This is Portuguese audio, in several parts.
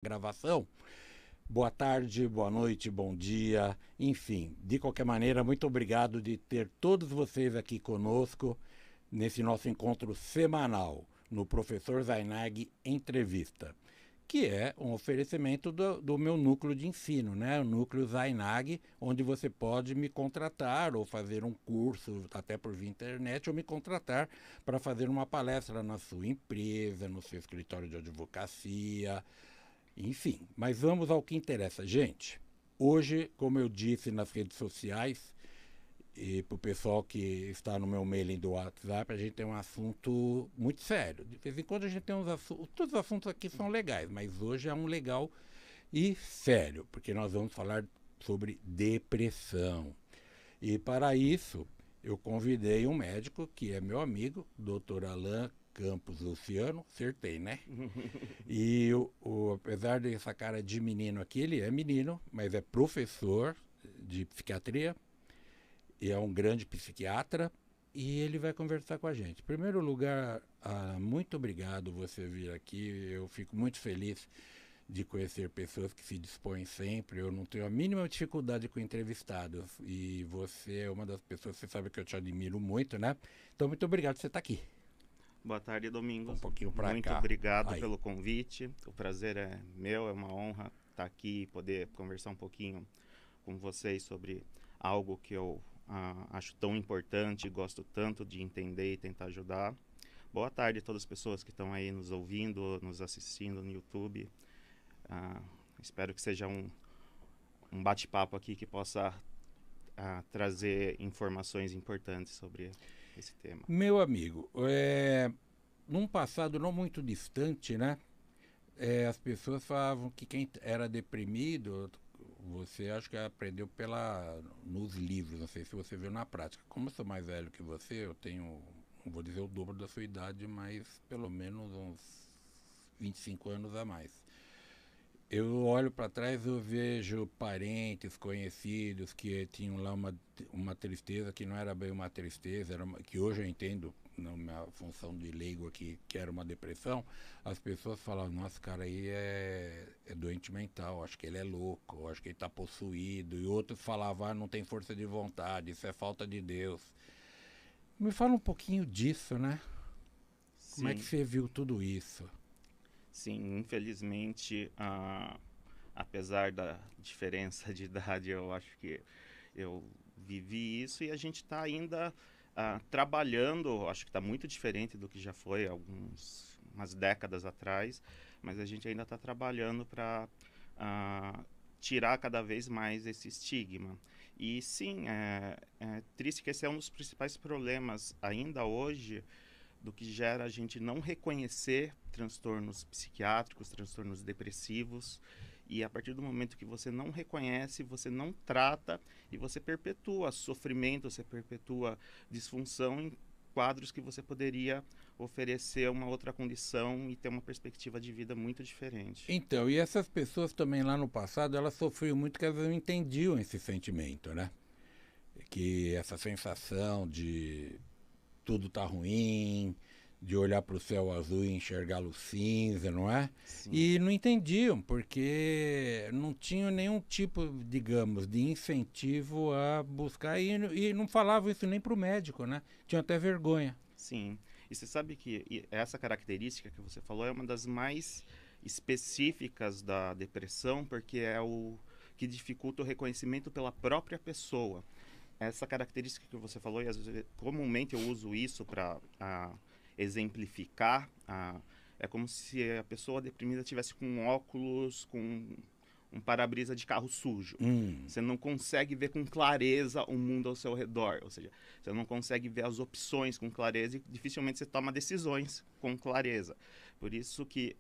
gravação. Boa tarde, boa noite, bom dia, enfim, de qualquer maneira, muito obrigado de ter todos vocês aqui conosco nesse nosso encontro semanal no Professor Zainag Entrevista, que é um oferecimento do meu núcleo de ensino, né? O núcleo Zainag, onde você pode me contratar ou fazer um curso, até por via internet, ou me contratar para fazer uma palestra na sua empresa, no seu escritório de advocacia, enfim. Mas vamos ao que interessa. Gente, hoje, como eu disse nas redes sociais, e para o pessoal que está no meu mailing do WhatsApp, a gente tem um assunto muito sério. De vez em quando a gente tem uns assuntos. Todos os assuntos aqui são legais, mas hoje é um legal e sério, porque nós vamos falar sobre depressão. E para isso, eu convidei um médico que é meu amigo, Dr. Alain Campos Luciano, acertei, né? E apesar dessa cara de menino aqui, ele é menino, mas é professor de psiquiatria e é um grande psiquiatra e ele vai conversar com a gente. Em primeiro lugar, muito obrigado você vir aqui. Eu fico muito feliz de conhecer pessoas que se dispõem sempre. Eu não tenho a mínima dificuldade com entrevistados e você é uma das pessoas, você sabe que eu te admiro muito, né? Então, muito obrigado por você estar aqui. Boa tarde, Um Domingos. pouquinho para Muito cá. obrigado Aí. pelo convite. O prazer é meu, é uma honra estar aqui e poder conversar um pouquinho com vocês sobre algo que eu acho tão importante, gosto tanto de entender e tentar ajudar. Boa tarde a todas as pessoas que estão aí nos ouvindo, nos assistindo no YouTube. Espero que seja um bate-papo aqui que possa trazer informações importantes sobre esse tema. Meu amigo, num passado não muito distante, né? As pessoas falavam que quem era deprimido, você acho que aprendeu nos livros, não sei se você viu na prática. Como eu sou mais velho que você, eu tenho, não vou dizer o dobro da sua idade, mas pelo menos uns 25 anos a mais. Eu olho para trás, eu vejo parentes, conhecidos que tinham lá uma tristeza que não era bem uma tristeza, que hoje eu entendo na minha função de leigo aqui, que era uma depressão. As pessoas falavam, nossa, cara aí é doente mental, acho que ele é louco, acho que ele está possuído. E outros falavam, não tem força de vontade, isso é falta de Deus. Me fala um pouquinho disso, né? Como é que Sim. você viu tudo isso? Sim, infelizmente, apesar da diferença de idade, eu acho que eu vivi isso e a gente está ainda trabalhando. Acho que está muito diferente do que já foi umas décadas atrás, mas a gente ainda está trabalhando para tirar cada vez mais esse estigma. E sim, é triste que esse é um dos principais problemas ainda hoje do que gera a gente não reconhecer transtornos psiquiátricos, transtornos depressivos. E a partir do momento que você não reconhece, você não trata e você perpetua sofrimento, você perpetua disfunção em quadros que você poderia oferecer uma outra condição e ter uma perspectiva de vida muito diferente. Então, e essas pessoas também lá no passado, elas sofriam muito que elas não entendiam esse sentimento, né? Que essa sensação de tudo tá ruim, de olhar para o céu azul e enxergá-lo cinza, não é? Sim. E não entendiam, porque não tinham nenhum tipo, digamos, de incentivo a buscar, e não falavam isso nem para o médico, né? Tinham até vergonha. Sim, e você sabe que essa característica que você falou é uma das mais específicas da depressão, porque é o que dificulta o reconhecimento pela própria pessoa. Essa característica que você falou, e às vezes, comumente eu uso isso para exemplificar, é como se a pessoa deprimida tivesse com um óculos, com um para-brisa de carro sujo. Hum. Você não consegue ver com clareza o mundo ao seu redor, ou seja, você não consegue ver as opções com clareza e dificilmente você toma decisões com clareza. Por isso que,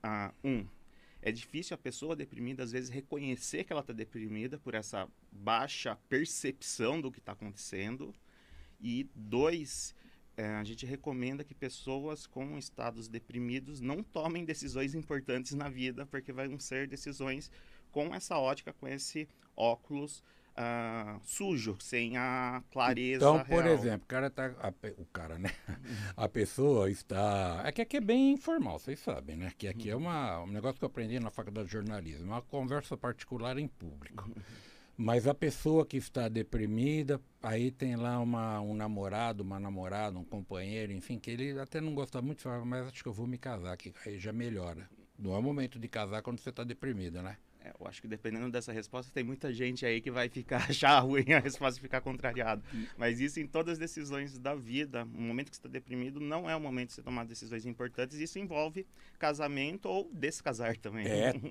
é difícil a pessoa deprimida, às vezes, reconhecer que ela está deprimida por essa baixa percepção do que está acontecendo. E dois, a gente recomenda que pessoas com estados deprimidos não tomem decisões importantes na vida, porque vão ser decisões com essa ótica, com esse óculos sujo, sem a clareza Então, por real. exemplo, o cara, né? A pessoa está. É que aqui é bem informal, vocês sabem, né? Que aqui é um negócio que eu aprendi na faculdade de jornalismo, uma conversa particular em público. Mas a pessoa que está deprimida, aí tem lá um namorado, uma namorada, um companheiro, enfim, que ele até não gosta muito, fala, mas acho que eu vou me casar, que aí já melhora. Não é o momento de casar quando você está deprimido, né? Eu acho que dependendo dessa resposta, tem muita gente aí que vai ficar achar ruim a resposta e ficar contrariado. Mas isso em todas as decisões da vida. O momento que você está deprimido não é o momento de você tomar decisões importantes. Isso envolve casamento ou descasar também.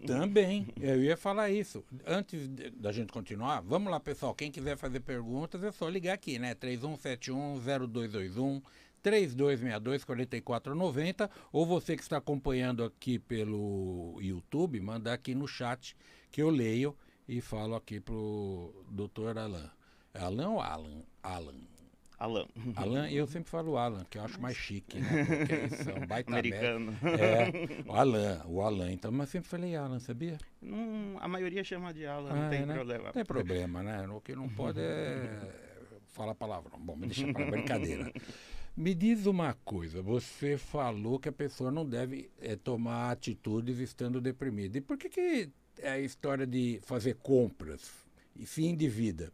Também. Eu ia falar isso. Antes da gente continuar, vamos lá, pessoal. Quem quiser fazer perguntas, é só ligar aqui, né? 3171-0221. 3262-4490, ou você que está acompanhando aqui pelo YouTube, mandar aqui no chat que eu leio e falo aqui pro Dr. Alan. É Alan ou Alan? Alan. Alan, eu sempre falo Alan, que eu acho mais chique, né? Porque isso é um baita americano. O Alan. Então, mas sempre falei Alan, sabia? A maioria chama de Alan, não tem problema. Não tem problema, né? O que não pode é falar palavrão. Bom, me deixa para brincadeira. Me diz uma coisa, você falou que a pessoa não deve tomar atitudes estando deprimida. E por que é a história de fazer compras e fim de vida?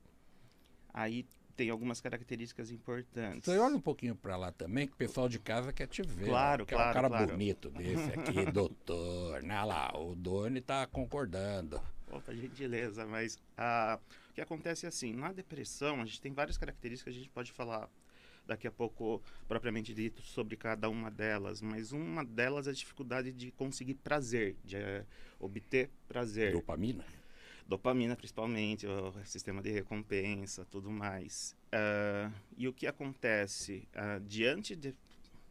Aí tem algumas características importantes. Você olha um pouquinho para lá também, que o pessoal de casa quer te ver. Claro, claro. É um cara claro. bonito desse aqui, doutor. Né? Lá, o Doni está concordando. Opa, gentileza, mas o que acontece é assim, na depressão a gente tem várias características que a gente pode falar daqui a pouco propriamente dito sobre cada uma delas, mas uma delas é a dificuldade de conseguir prazer, de obter prazer. Dopamina principalmente, o sistema de recompensa, tudo mais. E o que acontece? Diante de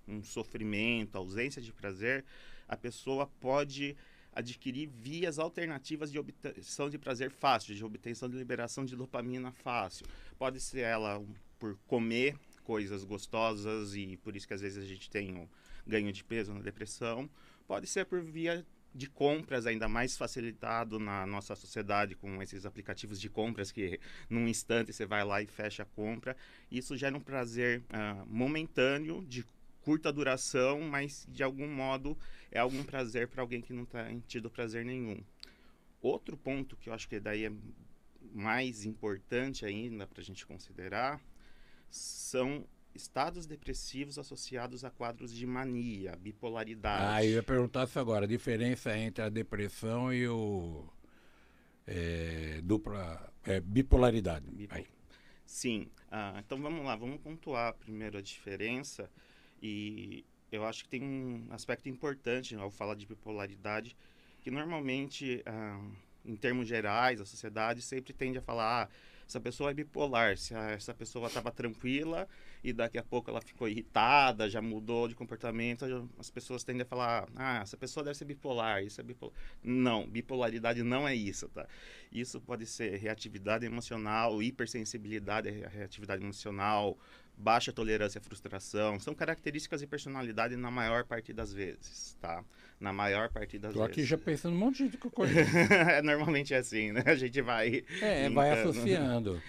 um sofrimento, ausência de prazer, a pessoa pode adquirir vias alternativas de obtenção de prazer fácil, de obtenção de liberação de dopamina fácil. Pode ser ela por comer coisas gostosas e por isso que às vezes a gente tem um ganho de peso na depressão. Pode ser por via de compras, ainda mais facilitado na nossa sociedade com esses aplicativos de compras que num instante você vai lá e fecha a compra. Isso gera um prazer momentâneo, de curta duração, mas de algum modo é algum prazer para alguém que não tem tido prazer nenhum. Outro ponto que eu acho que daí é mais importante ainda para a gente considerar são estados depressivos associados a quadros de mania, bipolaridade. Eu ia perguntar isso agora, a diferença entre a depressão e o bipolaridade. Sim, então vamos lá, vamos pontuar primeiro a diferença e eu acho que tem um aspecto importante ao falar de bipolaridade, que normalmente, em termos gerais, a sociedade sempre tende a falar essa pessoa é bipolar, se essa pessoa estava tranquila e daqui a pouco ela ficou irritada, já mudou de comportamento, as pessoas tendem a falar, essa pessoa deve ser bipolar, isso é bipolar. Não, bipolaridade não é isso, tá? Isso pode ser reatividade emocional, hipersensibilidade à reatividade emocional, baixa tolerância à frustração, são características de personalidade na maior parte das vezes, tá? Na maior parte das vezes. Tô aqui já pensando um monte de coisa. Normalmente é assim, né? A gente vai... vai associando.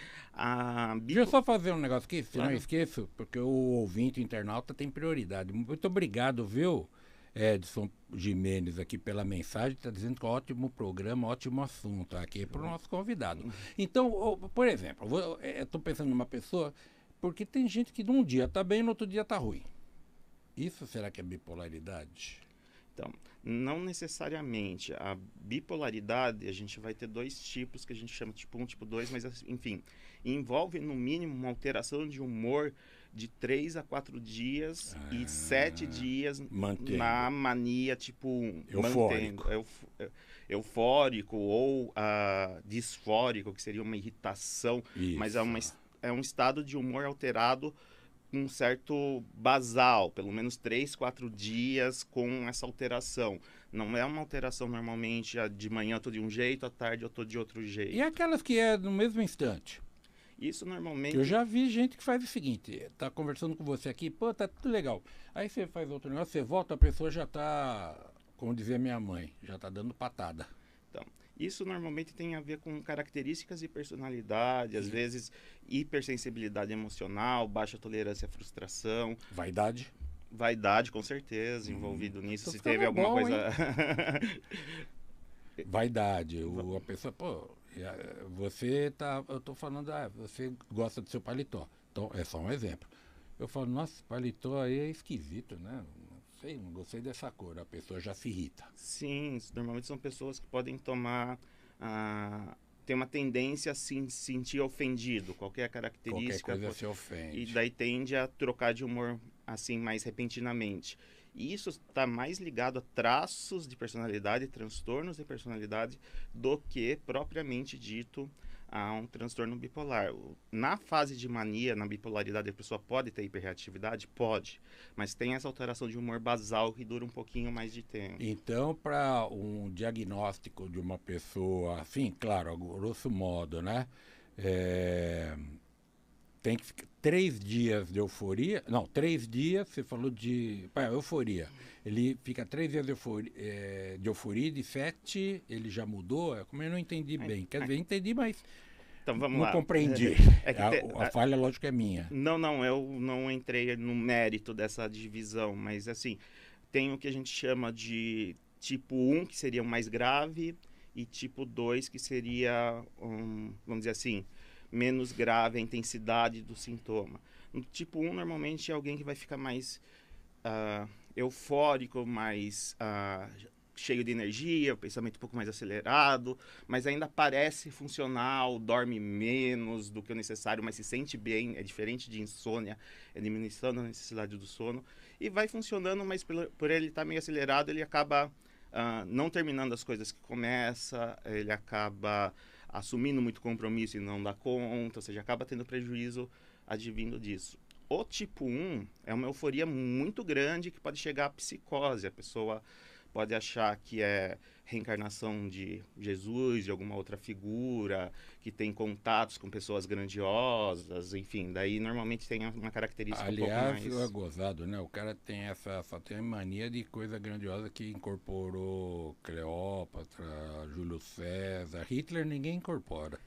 Deixa eu só fazer um negócio aqui, se não esqueço, porque o ouvinte internauta tem prioridade. Muito obrigado, viu, Edson Jimenez, aqui pela mensagem, está dizendo que é um ótimo programa, ótimo assunto aqui para o nosso convidado. Então, por exemplo, eu estou pensando numa pessoa, porque tem gente que num dia está bem, no outro dia está ruim. Isso será que é bipolaridade? Então, não necessariamente. A bipolaridade, a gente vai ter dois tipos que a gente chama tipo 1, tipo 2, mas enfim, envolve no mínimo uma alteração de humor de 3 a 4 dias e 7 dias na mania tipo 1. Eufórico. Eufórico ou disfórico, que seria uma irritação, isso. Mas é um estado de humor alterado um certo basal, pelo menos 3, 4 dias com essa alteração. Não é uma alteração normalmente de manhã eu tô de um jeito, à tarde eu tô de outro jeito. E aquelas que é no mesmo instante? Isso normalmente... Eu já vi gente que faz o seguinte, tá conversando com você aqui, pô, tá tudo legal. Aí você faz outro negócio, você volta, a pessoa já tá, como dizia minha mãe, já tá dando patada. Então, Isso normalmente tem a ver com características de personalidade, às vezes hipersensibilidade emocional, baixa tolerância à frustração. Vaidade? Vaidade, com certeza, envolvido nisso. Então Se teve ficava alguma bom, hein? coisa. Vaidade. A pessoa, pô, você tá. Eu tô falando, você gosta do seu paletó. Então, é só um exemplo. Eu falo, nossa, esse paletó aí é esquisito, né? Não sei, não gostei dessa cor. A pessoa já se irrita. Sim, normalmente são pessoas que podem tomar. ah, Tem uma tendência a se sentir ofendido, qualquer Qualquer característica. coisa se E ofende. daí tende a trocar de humor assim mais repentinamente. E isso está mais ligado a traços de personalidade, transtornos de personalidade, do que propriamente dito a um transtorno bipolar. Na fase de mania, na bipolaridade, a pessoa pode ter hiperreatividade? Pode. Mas tem essa alteração de humor basal que dura um pouquinho mais de tempo. Então, para um diagnóstico de uma pessoa, assim, claro, a grosso modo, né? É, tem que ficar 3 dias de euforia. Não, 3 dias, você falou de. Euforia. Ele fica 3 dias de euforia, de 7, ele já mudou. Como eu não entendi bem. Quer dizer, entendi, mas Então vamos não lá. compreendi. É que A falha, lógico, é minha. Não, eu não entrei no mérito dessa divisão, mas assim, tem o que a gente chama de tipo 1, que seria o mais grave, e tipo 2, que seria, vamos dizer assim, menos grave a intensidade do sintoma. No tipo 1, normalmente é alguém que vai ficar mais eufórico, mais cheio de energia, o pensamento um pouco mais acelerado, mas ainda parece funcional, dorme menos do que o necessário, mas se sente bem, é diferente de insônia, é diminuição da necessidade do sono, e vai funcionando, mas por ele estar meio acelerado, ele acaba não terminando as coisas que começa, ele acaba assumindo muito compromisso e não dá conta, ou seja, acaba tendo prejuízo advindo disso. O tipo 1 é uma euforia muito grande que pode chegar à psicose. A pessoa pode achar que é reencarnação de Jesus, de alguma outra figura, que tem contatos com pessoas grandiosas, enfim. Daí normalmente tem uma característica um pouco Aliás, mais... é gozado, né? O cara tem só tem mania de coisa grandiosa que incorporou Cleópatra, Júlio César, Hitler ninguém incorpora.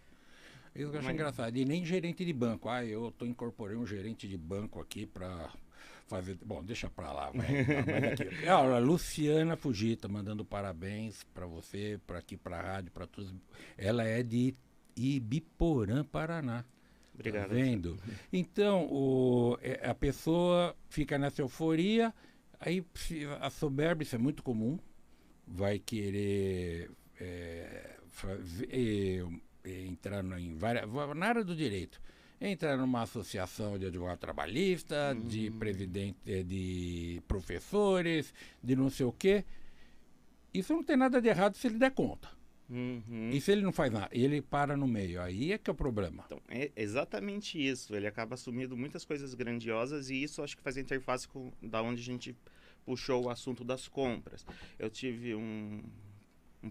Isso que eu acho engraçado. E nem gerente de banco. Eu incorporei um gerente de banco aqui para fazer. Bom, deixa pra lá, vai. A Luciana Fujita mandando parabéns para você, para aqui, para a rádio, para todos. Ela é de Ibiporã, Paraná. Tá Obrigado. vendo? Então, a pessoa fica nessa euforia, aí a soberba, isso é muito comum, vai querer entrar em várias, na área do direito, entrar numa associação de advogado trabalhista, de presidente, de professores, de não sei o quê. Isso não tem nada de errado se ele der conta. E se ele não faz nada, ele para no meio, aí é que é o problema. Então, é exatamente isso. Ele acaba assumindo muitas coisas grandiosas e isso acho que faz interface com da onde a gente puxou o assunto das compras. Eu tive um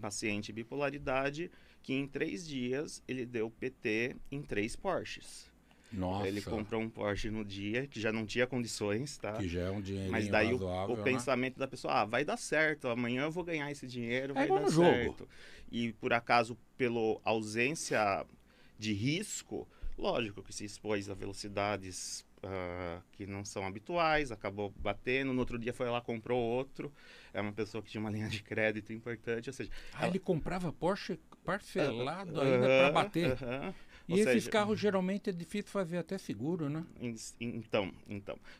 paciente bipolaridade que em 3 dias ele deu PT em 3 Porsches. Nossa. Ele comprou um Porsche no dia, que já não tinha condições, tá? Que já é um dinheirinho mas daí razoável, o pensamento da pessoa, vai dar certo, amanhã eu vou ganhar esse dinheiro, vai igual dar no jogo. certo. E por acaso, pela ausência de risco, lógico que se expôs a velocidades que não são habituais, acabou batendo, no outro dia foi lá, comprou outro, é uma pessoa que tinha uma linha de crédito importante, ou seja... ele comprava Porsche parcelado ainda para bater. E Ou esses seja, carros geralmente é difícil fazer até seguro, né? Então.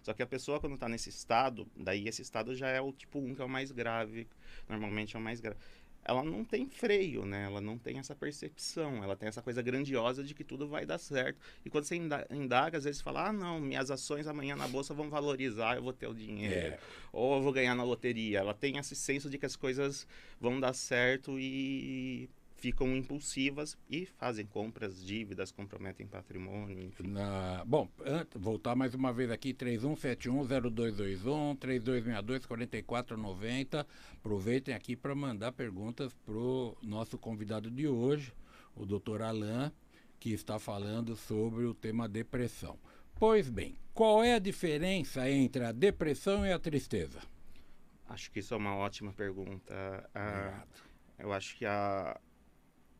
Só que a pessoa quando está nesse estado, daí esse estado já é o tipo 1, que é o mais grave, normalmente é o mais grave. Ela não tem freio, né? Ela não tem essa percepção, ela tem essa coisa grandiosa de que tudo vai dar certo. E quando você indaga, às vezes fala, não, minhas ações amanhã na bolsa vão valorizar, eu vou ter o dinheiro. Ou eu vou ganhar na loteria. Ela tem esse senso de que as coisas vão dar certo e ficam impulsivas e fazem compras, dívidas, comprometem patrimônio, enfim. Bom, voltar mais uma vez aqui, 3171-0221, 3262-4490. Aproveitem aqui para mandar perguntas para o nosso convidado de hoje, o Dr. Alain, que está falando sobre o tema depressão. Pois bem, qual é a diferença entre a depressão e a tristeza? Acho que isso é uma ótima pergunta. Obrigado. Eu acho que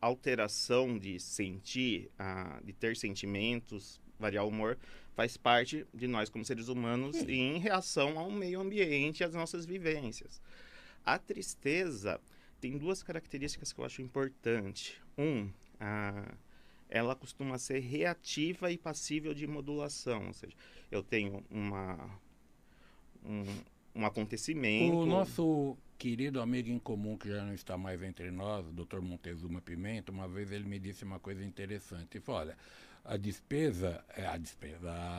alteração de sentir, de ter sentimentos, variar o humor, faz parte de nós como seres humanos em reação ao meio ambiente e às nossas vivências. A tristeza tem duas características que eu acho importante. Ela costuma ser reativa e passível de modulação, ou seja, eu tenho um acontecimento... O nosso querido amigo em comum, que já não está mais entre nós, o Dr. Montezuma Pimenta, uma vez ele me disse uma coisa interessante. Ele falou, olha, a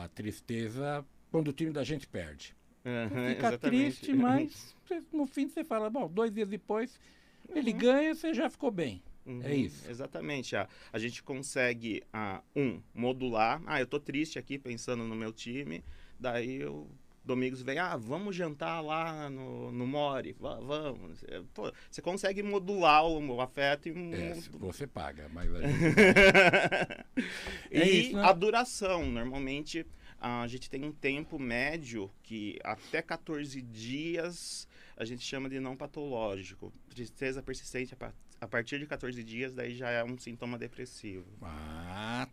tristeza, quando o time da gente perde. Você fica triste, mas no fim você fala, bom, 2 dias depois ele ganha, você já ficou bem. É isso. Exatamente. A gente consegue, modular. Eu tô triste aqui pensando no meu time, daí Domingos vem, vamos jantar lá no More, vamos. Pô, você consegue modular o afeto e... você paga, mas... isso, né? A duração, normalmente a gente tem um tempo médio que até 14 dias a gente chama de não patológico. Tristeza persistente a partir de 14 dias, daí já é um sintoma depressivo.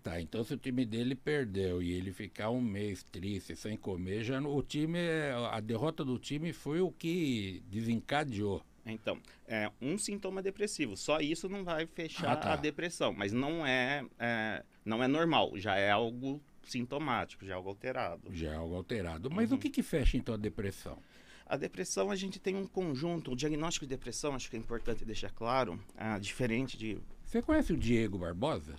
Tá. Então se o time dele perdeu e ele ficar um mês triste, sem comer, a derrota do time foi o que desencadeou. Então, é um sintoma depressivo. Só isso não vai fechar a depressão, mas não é normal, já é algo sintomático, já é algo alterado. Mas o que fecha então a depressão? A depressão, a gente tem um conjunto, o diagnóstico de depressão, acho que é importante deixar claro, diferente de... Você conhece o Diego Barbosa?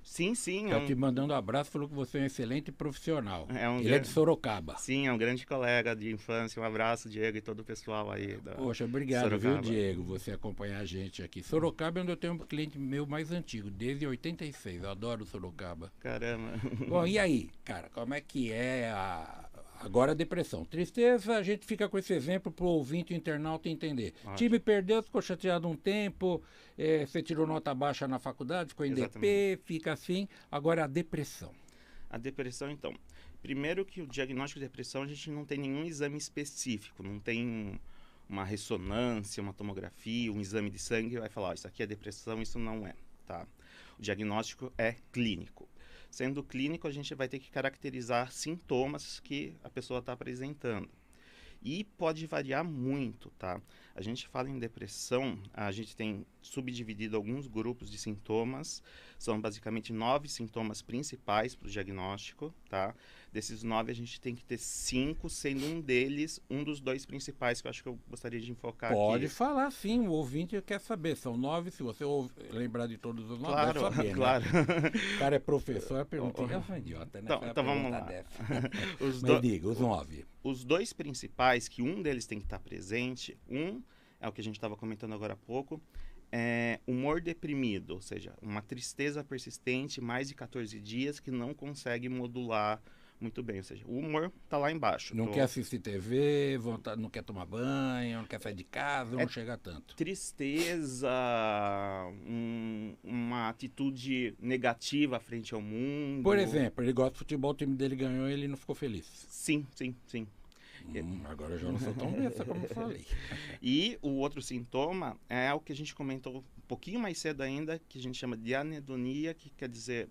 Sim. Estou te mandando um abraço, falou que você é um excelente profissional. Ele é de Sorocaba. Sim, é um grande colega de infância. Um abraço, Diego, e todo o pessoal aí da Poxa, obrigado, Sorocaba. Viu, Diego, você acompanhar a gente aqui. Sorocaba é onde eu tenho um cliente meu mais antigo, desde 86. Eu adoro Sorocaba. Caramba. Bom, e aí, cara, como é que é agora a depressão? Tristeza, a gente fica com esse exemplo para o ouvinte internauta entender. Ótimo. Time perdeu, ficou chateado um tempo, você tirou nota baixa na faculdade, ficou em DP, fica assim. Agora a depressão. A depressão, então. Primeiro que o diagnóstico de depressão, a gente não tem nenhum exame específico, não tem uma ressonância, uma tomografia, um exame de sangue que vai falar, isso aqui é depressão, isso não é, tá? O diagnóstico é clínico. Sendo clínico, a gente vai ter que caracterizar sintomas que a pessoa está apresentando. E pode variar muito, tá? A gente fala em depressão, a gente tem subdividido alguns grupos de sintomas, são basicamente 9 sintomas principais para o diagnóstico, tá? Desses 9, a gente tem que ter 5, sendo um deles, um dos 2 principais, que eu acho que eu gostaria de enfocar aqui. Pode falar, sim, o ouvinte quer saber. São 9, se você lembrar de todos os 9, claro, vai saber, claro. Né? O cara é professor, a pergunta é um idiota, né? Então vamos lá. Mas diga, os 9. Os 2 principais, que um deles tem que estar presente, é o que a gente estava comentando agora há pouco, é humor deprimido, ou seja, uma tristeza persistente, mais de 14 dias, que não consegue modular muito bem, ou seja, o humor está lá embaixo. Não quer assistir TV, não quer tomar banho, não quer sair de casa, não chega tanto. Tristeza, uma atitude negativa frente ao mundo. Por exemplo, ele gosta de futebol, o time dele ganhou e ele não ficou feliz. Sim. Agora eu já não sou tão besta como eu falei. E o outro sintoma é o que a gente comentou um pouquinho mais cedo ainda, que a gente chama de anedonia, que quer dizer...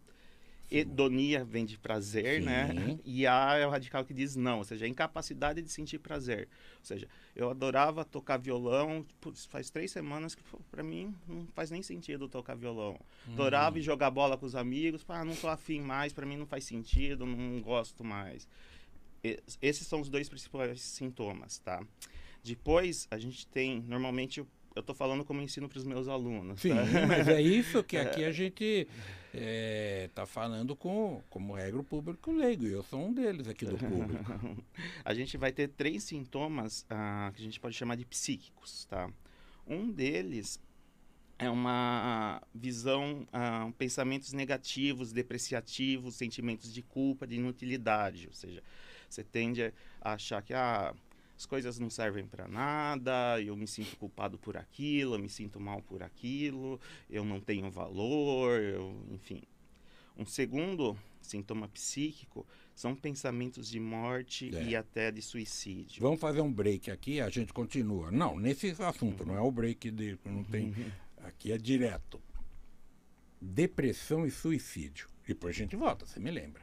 Hedonia vem de prazer, sim, né? E A é o radical que diz não, ou seja, a incapacidade de sentir prazer. Ou seja, eu adorava tocar violão, faz 3 semanas que para mim não faz nem sentido tocar violão. Adorava ir jogar bola com os amigos, não tô afim mais, para mim não faz sentido, não gosto mais. Esses são os 2 principais sintomas, tá? Depois, a gente tem, normalmente, eu tô falando como eu ensino para os meus alunos. Sim, tá? Mas é isso que aqui a gente tá falando como regra o público leigo, e eu sou um deles aqui do público. A gente vai ter 3 sintomas que a gente pode chamar de psíquicos, tá? Um deles é uma visão, pensamentos negativos, depreciativos, sentimentos de culpa, de inutilidade, ou seja, você tende a achar que as coisas não servem para nada, eu me sinto culpado por aquilo, eu me sinto mal por aquilo, eu não tenho valor, enfim. Um segundo sintoma psíquico são pensamentos de morte e até de suicídio. Vamos fazer um break aqui, a gente continua. Não, nesse assunto, não é o break não tem... Aqui é direto. depressão e suicídio. Depois a gente volta, você me lembra.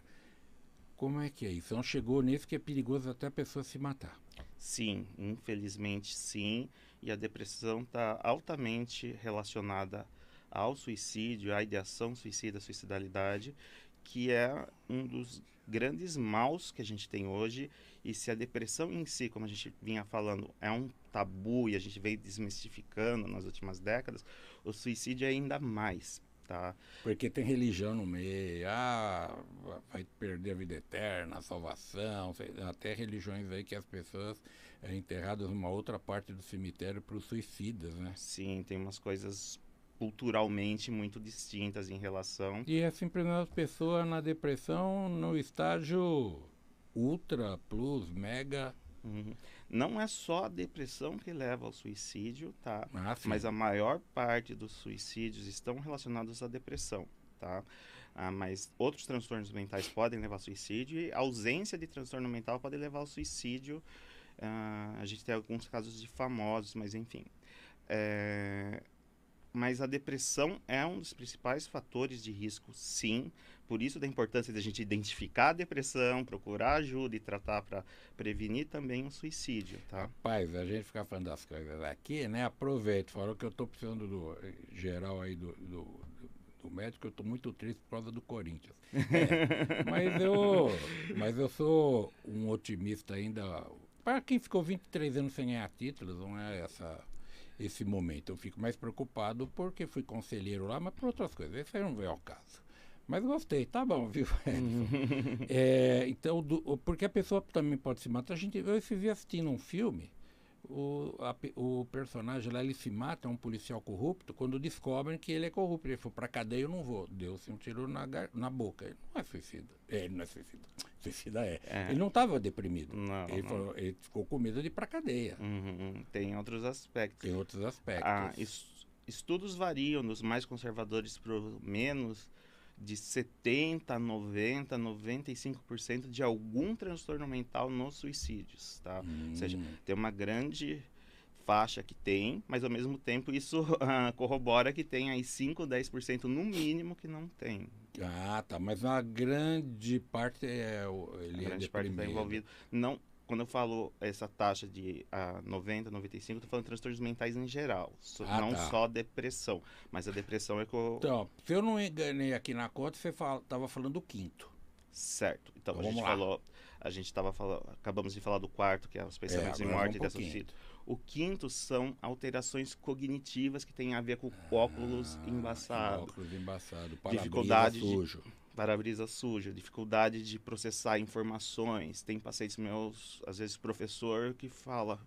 Como é que é isso? Não chegou nisso que é perigoso até a pessoa se matar. Sim, infelizmente sim. E a depressão está altamente relacionada ao suicídio, à ideação suicida, à suicidalidade, que é um dos grandes maus que a gente tem hoje. E se a depressão em si, como a gente vinha falando, é um tabu e a gente vem desmistificando nas últimas décadas, o suicídio é ainda mais, tá? Porque tem religião no meio, vai perder a vida eterna, a salvação, até religiões aí que as pessoas enterradas numa outra parte do cemitério para os suicidas, né? Sim, tem umas coisas culturalmente muito distintas em relação. E é simplesmente as pessoas na depressão no estágio ultra, plus, mega. Uhum. Não é só a depressão que leva ao suicídio, tá? Sim. Mas a maior parte dos suicídios estão relacionados à depressão, tá? Mas outros transtornos mentais podem levar ao suicídio e a ausência de transtorno mental pode levar ao suicídio. A gente tem alguns casos de famosos, mas enfim. Mas a depressão é um dos principais fatores de risco, sim. Por isso da importância de a gente identificar a depressão, procurar ajuda e tratar para prevenir também o suicídio, tá? Rapaz, a gente fica falando das coisas aqui, né? Aproveita, falou que eu estou precisando do geral aí do médico, eu estou muito triste por causa do Corinthians. Mas eu sou um otimista ainda. Para quem ficou 23 anos sem ganhar títulos, não é esse momento. Eu fico mais preocupado porque fui conselheiro lá, mas por outras coisas. Esse aí não veio ao caso. Mas gostei, tá bom, viu, Edson? Então, porque a pessoa também pode se matar. Eu esses dias assistindo um filme, o personagem lá, ele se mata, é um policial corrupto, quando descobrem que ele é corrupto. Ele falou, pra cadeia eu não vou. Deu-se um tiro na boca. Ele não é suicida. Ele não é suicida. Suicida é. Ele não estava deprimido. Não, ele ficou com medo de ir pra cadeia. Tem outros aspectos. Tem outros aspectos. Estudos variam dos mais conservadores para menos de 70%, 90%, 95% de algum transtorno mental nos suicídios, tá? Ou seja, tem uma grande faixa que tem, mas ao mesmo tempo isso corrobora que tem aí 5%, 10% no mínimo que não tem. Tá, mas uma grande parte ele a grande parte está envolvido. Não, quando eu falo essa taxa de 90, 95, eu estou falando de transtornos mentais em geral. Não só depressão. Mas a depressão é que Então, se eu não enganei aqui na conta, você estava falando do quinto. Certo. Então, a gente estava falando, acabamos de falar do quarto, que é os pensamentos em morte e suicídio. O quinto são alterações cognitivas que têm a ver com óculos embaçado. Óculos embaçado, dificuldade sujo. Para-brisa sujo, dificuldade de processar informações. Tem pacientes meus, às vezes professor, que fala,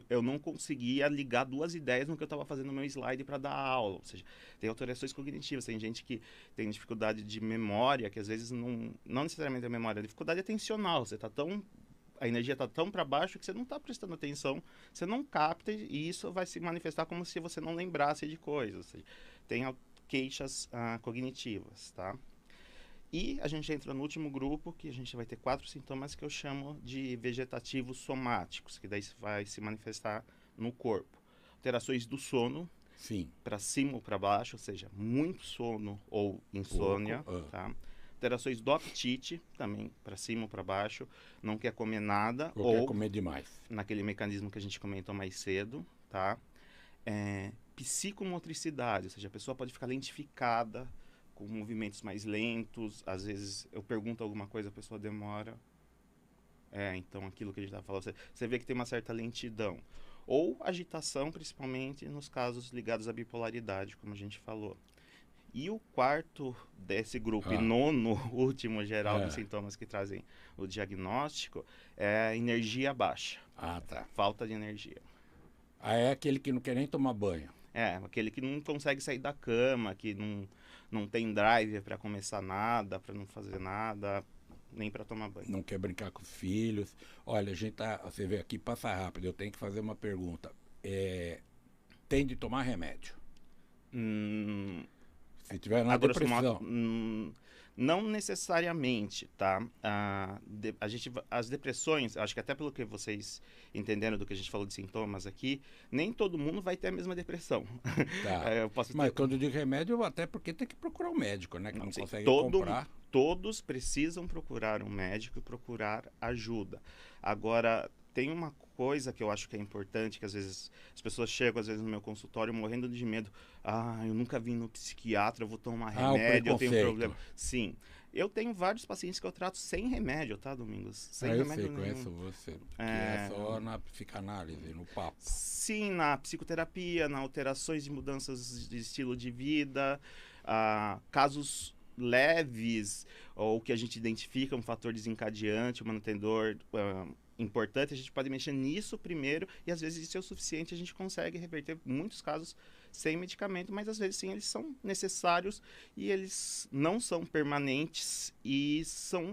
eu não conseguia ligar duas ideias no que eu estava fazendo no meu slide para dar aula. Ou seja, tem alterações cognitivas. Tem gente que tem dificuldade de memória, que às vezes não necessariamente é memória, é dificuldade atencional. A energia está tão para baixo que você não está prestando atenção, você não capta e isso vai se manifestar como se você não lembrasse de coisas. Ou seja, tem queixas cognitivas, tá? E a gente entra no último grupo, que a gente vai ter 4 sintomas que eu chamo de vegetativos somáticos, que daí vai se manifestar no corpo. Alterações do sono, para cima ou para baixo, ou seja, muito sono ou insônia, tá? Alterações do apetite, também para cima ou para baixo, não quer comer nada ou quer comer demais. Naquele mecanismo que a gente comentou mais cedo, tá? Psicomotricidade, ou seja, a pessoa pode ficar lentificada, com movimentos mais lentos, às vezes eu pergunto alguma coisa, a pessoa demora. Então aquilo que a gente estava falando, você vê que tem uma certa lentidão. Ou agitação, principalmente nos casos ligados à bipolaridade, como a gente falou. E o quarto desse grupo, e nono, último geral dos sintomas que trazem o diagnóstico, é a energia baixa. Falta de energia. É aquele que não quer nem tomar banho. Aquele que não consegue sair da cama, que não tem drive para começar nada, para não fazer nada, nem para tomar banho. Não quer brincar com os filhos. Olha, você vê aqui, passa rápido, eu tenho que fazer uma pergunta. Tem de tomar remédio? Se tiver na depressão. Não necessariamente, tá? As depressões, acho que até pelo que vocês entenderam do que a gente falou de sintomas aqui, nem todo mundo vai ter a mesma depressão. Tá. Eu posso Mas ter... quando diz remédio, até porque tem que procurar um médico, né? Que não Sim, consegue comprar. todos precisam procurar um médico e procurar ajuda. Agora, tem uma coisa que eu acho que é importante, que às vezes as pessoas chegam às vezes no meu consultório morrendo de medo. Ah, eu nunca vim no psiquiatra, eu vou tomar O remédio, eu tenho preconceito. problema. Sim, eu tenho vários pacientes que eu trato sem remédio, tá, Domingos? Sem eu remédio sei, nenhum. conheço você. Que é só na psicanálise, no papo. Sim, na psicoterapia, na alterações de mudanças de estilo de vida, casos leves, ou que a gente identifica um fator desencadeante, um manutendor importante, a gente pode mexer nisso primeiro, e às vezes isso é o suficiente, a gente consegue reverter muitos casos sem medicamento, mas às vezes sim, eles são necessários e eles não são permanentes, e são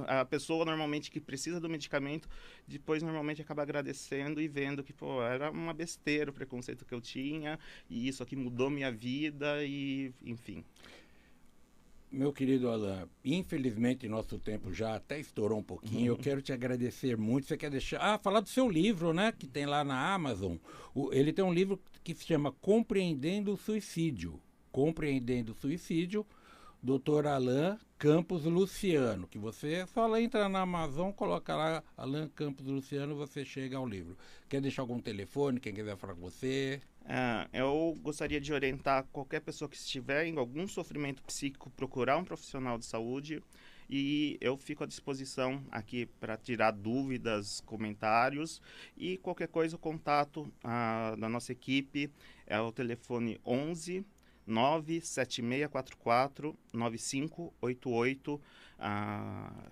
a pessoa normalmente que precisa do medicamento, depois normalmente acaba agradecendo e vendo que, pô, era uma besteira o preconceito que eu tinha, e isso aqui mudou minha vida, e enfim. Meu querido Alan, infelizmente nosso tempo já até estourou um pouquinho. Eu quero te agradecer muito. Você quer deixar... falar do seu livro, né? Que tem lá na Amazon. Ele tem um livro que se chama Compreendendo o Suicídio. Compreendendo o Suicídio, Dr. Alan Campos Luciano. Que você só entra na Amazon, coloca lá Alan Campos Luciano, você chega ao livro. Quer deixar algum telefone, quem quiser falar com você? Eu gostaria de orientar qualquer pessoa que estiver em algum sofrimento psíquico procurar um profissional de saúde, e eu fico à disposição aqui para tirar dúvidas, comentários, e qualquer coisa o contato da nossa equipe é o telefone 11 97644 9588,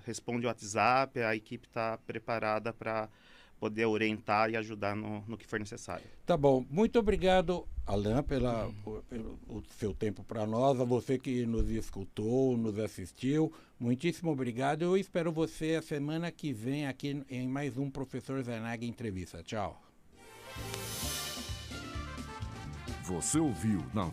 responde o WhatsApp, a equipe está preparada para poder orientar e ajudar no que for necessário. Tá bom. Muito obrigado, Alan, pelo seu tempo para nós. A você que nos escutou, nos assistiu, muitíssimo obrigado. Eu espero você a semana que vem aqui em mais um Professor Zanag Entrevista. Tchau. Você ouviu na